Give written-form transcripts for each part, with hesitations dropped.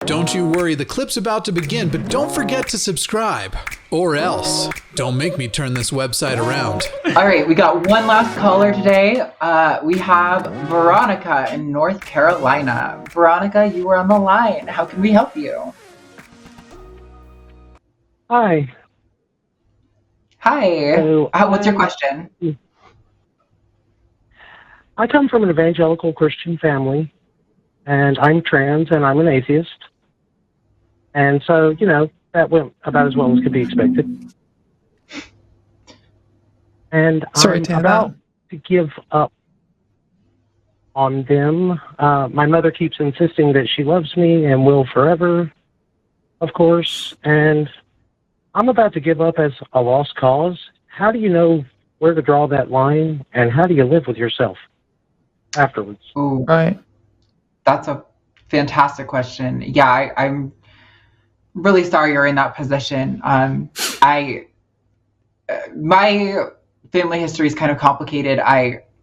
Don't you worry, the clip's about to begin, but don't forget to subscribe. Or else, don't make me turn this website around. All right, we got one last caller today. We have Veronica in North Carolina. Veronica, you are on the line. How can we help you? Hi. Hi. So What's your question? I come from an evangelical Christian family, and I'm trans and I'm an atheist. And so, that went about as well as could be expected. And I'm about to give up on them. My mother keeps insisting that she loves me and will forever, of course. And I'm about to give up as a lost cause. How do you know where to draw that line, and how do you live with yourself afterwards? Ooh, Right. that's a fantastic question. Yeah, I'm really sorry you're in that position. My family history is kind of complicated.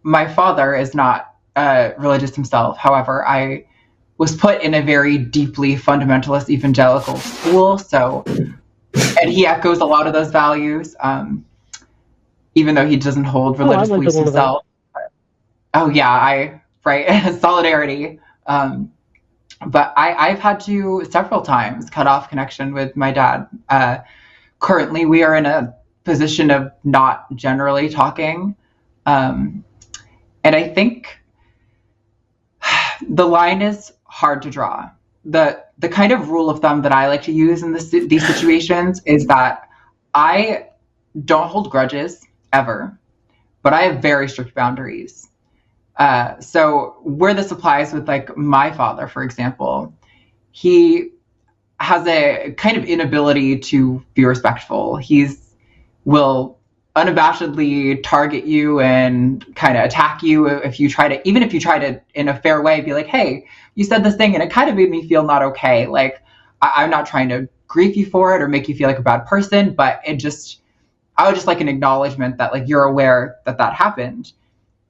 My father is not religious himself. However, I was put in a very deeply fundamentalist evangelical school, and he echoes a lot of those values, even though he doesn't hold religious beliefs himself. Oh yeah, right, solidarity. But I've had to several times cut off connection with my dad. Currently, we are in a position of not generally talking. And I think the line is hard to draw. The kind of rule of thumb that I like to use in these situations is that I don't hold grudges ever, but I have very strict boundaries. So where this applies with like my father, for example, he has a kind of inability to be respectful. Will unabashedly target you and kind of attack you even if you try to, in a fair way, be like, hey, you said this thing and it kind of made me feel not okay. Like, I'm not trying to grief you for it or make you feel like a bad person, but I would just like an acknowledgement that like you're aware that happened.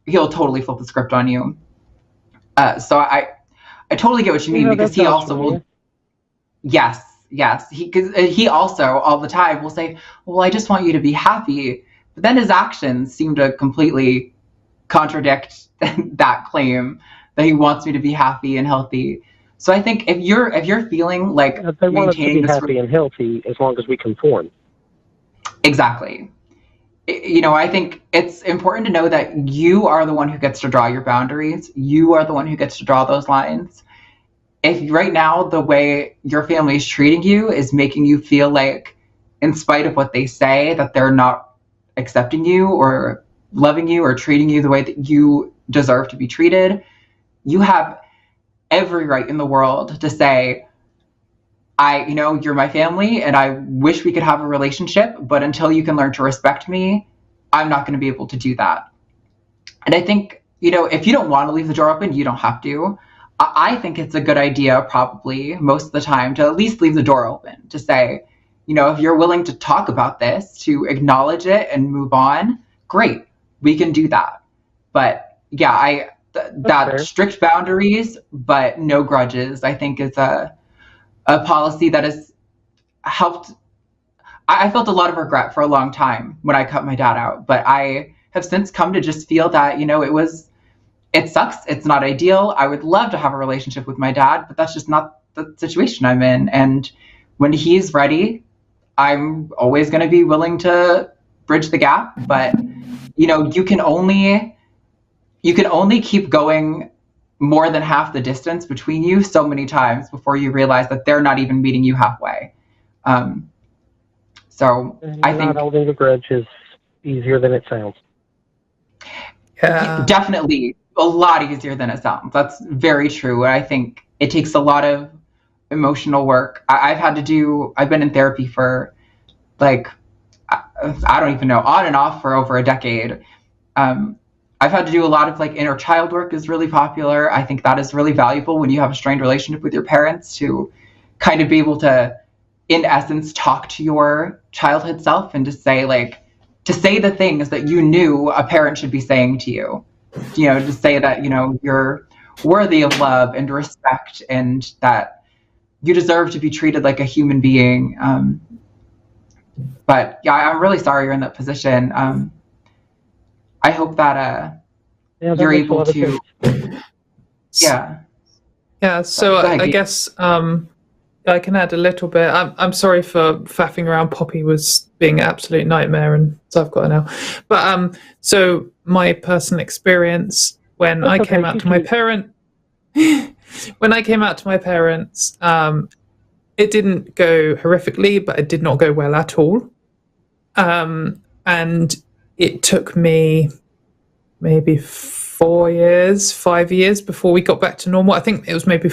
He'll totally flip the script on you. So I totally get what you mean, because he also will. Yes. He also all the time will say, well, I just want you to be happy. But then his actions seem to completely contradict that claim that he wants me to be happy and healthy. So I think if you're feeling like they want us to maintaining be happy and healthy as long as we conform. Exactly. I think it's important to know that you are the one who gets to draw your boundaries. You are the one who gets to draw those lines. If right now the way your family is treating you is making you feel like, in spite of what they say, that they're not accepting you or loving you or treating you the way that you deserve to be treated, you have every right in the world to say, you're my family and I wish we could have a relationship, but until you can learn to respect me, I'm not going to be able to do that. And I think, if you don't want to leave the door open, you don't have to. I think it's a good idea, probably most of the time, to at least leave the door open, to say, if you're willing to talk about this, to acknowledge it and move on, great, we can do that. But yeah, that strict boundaries, but no grudges, I think is a policy that has helped. I felt a lot of regret for a long time when I cut my dad out, but I have since come to just feel that, it sucks. It's not ideal. I would love to have a relationship with my dad, but that's just not the situation I'm in. And when he's ready, I'm always going to be willing to bridge the gap. But, you can only keep going more than half the distance between you so many times before you realize that they're not even meeting you halfway. So I think not holding a grudge is easier than it sounds. Yeah. Definitely a lot easier than it sounds. That's very true. I think it takes a lot of emotional work. I've been in therapy for I don't even know, on and off for over a decade. I've had to do a lot of inner child work is really popular. I think that is really valuable when you have a strained relationship with your parents, to kind of be able to, in essence, talk to your childhood self and to say the things that you knew a parent should be saying to you, to say that, you're worthy of love and respect, and that you deserve to be treated like a human being. But yeah, I'm really sorry you're in that position. I hope that you're able to. Yeah. Yeah. So I guess I can add a little bit. I'm sorry for faffing around. Poppy was being an absolute nightmare, and so I've got her now. But so my personal experience when I came out to my parents, it didn't go horrifically, but it did not go well at all. And it took me maybe 5 years before we got back to normal. I think it was maybe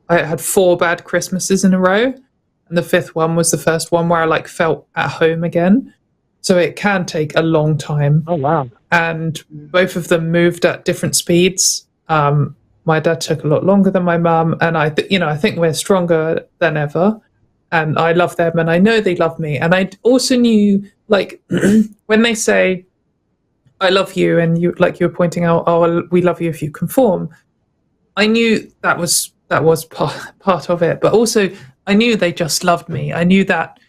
I had 4 bad Christmases in a row, and the 5th one was the first one where I like felt at home again. So it can take a long time. Oh wow! And both of them moved at different speeds. My dad took a lot longer than my mum, and I think we're stronger than ever. And I love them, and I know they love me. And I also knew, like, when they say, "I love you," and you, like you were pointing out, "Oh, we love you if you conform," I knew that was part of it. But also, I knew they just loved me. I knew that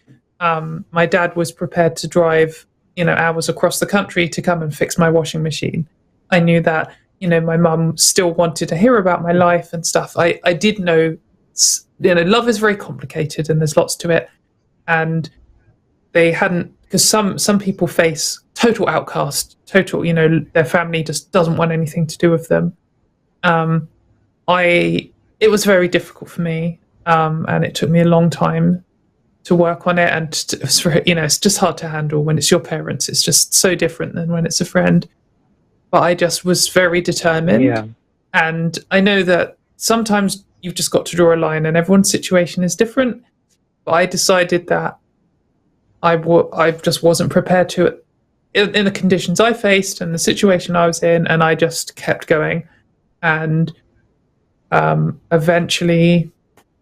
my dad was prepared to drive, hours across the country to come and fix my washing machine. I knew that, my mum still wanted to hear about my life and stuff. I did know, love is very complicated and there's lots to it. And they hadn't, because some people face total outcast, their family just doesn't want anything to do with them. It was very difficult for me, and it took me a long time to work on it. And it's just hard to handle when it's your parents. It's just so different than when it's a friend. But I just was very determined. Yeah. And I know that sometimes you've just got to draw a line, and everyone's situation is different. But I decided that I just wasn't prepared to in the conditions I faced and the situation I was in, and I just kept going. And eventually,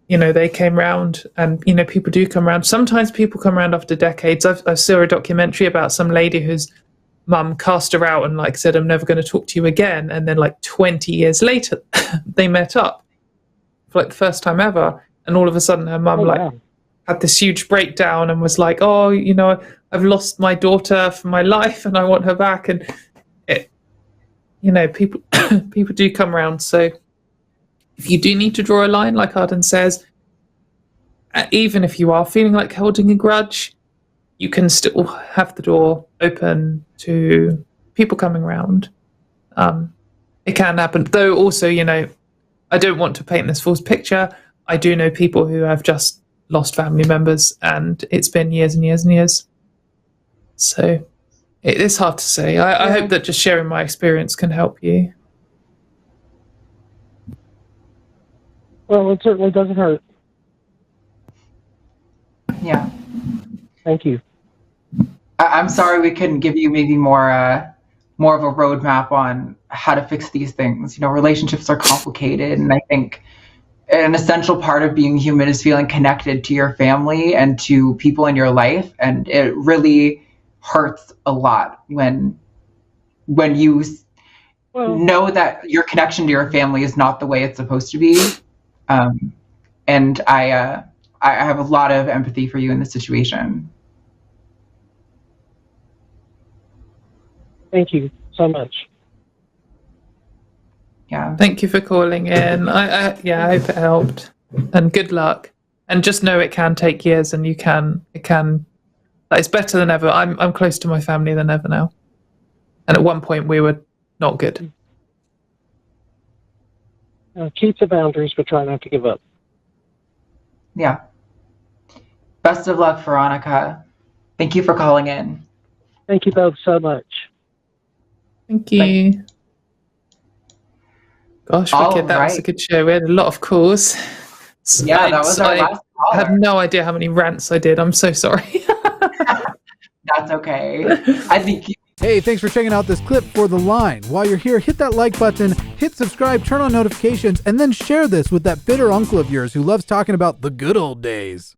they came round, and people do come round. Sometimes people come round after decades. I saw a documentary about some lady whose mum cast her out and said, "I'm never going to talk to you again." And then 20 years later, they met up for the first time ever. And all of a sudden, her mum had this huge breakdown and was like, "Oh, I've lost my daughter for my life, and I want her back." And people people do come around. So if you do need to draw a line, like Arden says, even if you are feeling like holding a grudge, you can still have the door open to people coming around. It can happen. Though also, I don't want to paint this false picture. I do know people who have just lost family members, and it's been years and years and years. So it is hard to say. I hope that just sharing my experience can help you. Well, it certainly doesn't hurt. Yeah. Thank you. I'm sorry we couldn't give you maybe more of a roadmap on how to fix these things. Relationships are complicated, and I think an essential part of being human is feeling connected to your family and to people in your life. And it really hurts a lot when you know that your connection to your family is not the way it's supposed to be. And I have a lot of empathy for you in this situation. Thank you so much. Yeah. Thank you for calling in. I hope it helped. And good luck. And just know it can take years, and it's better than ever. I'm closer to my family than ever now. And at one point we were not good. Keep the boundaries, but try not to give up. Yeah. Best of luck, Veronica. Thank you for calling in. Thank you both so much. Thank you. Gosh, wicked, that was a good show. We had a lot of calls. Yeah, that was our last caller. I have no idea how many rants I did. I'm so sorry. That's okay. I think Hey, thanks for checking out this clip for The Line. While you're here, hit that like button, hit subscribe, turn on notifications, and then share this with that bitter uncle of yours who loves talking about the good old days.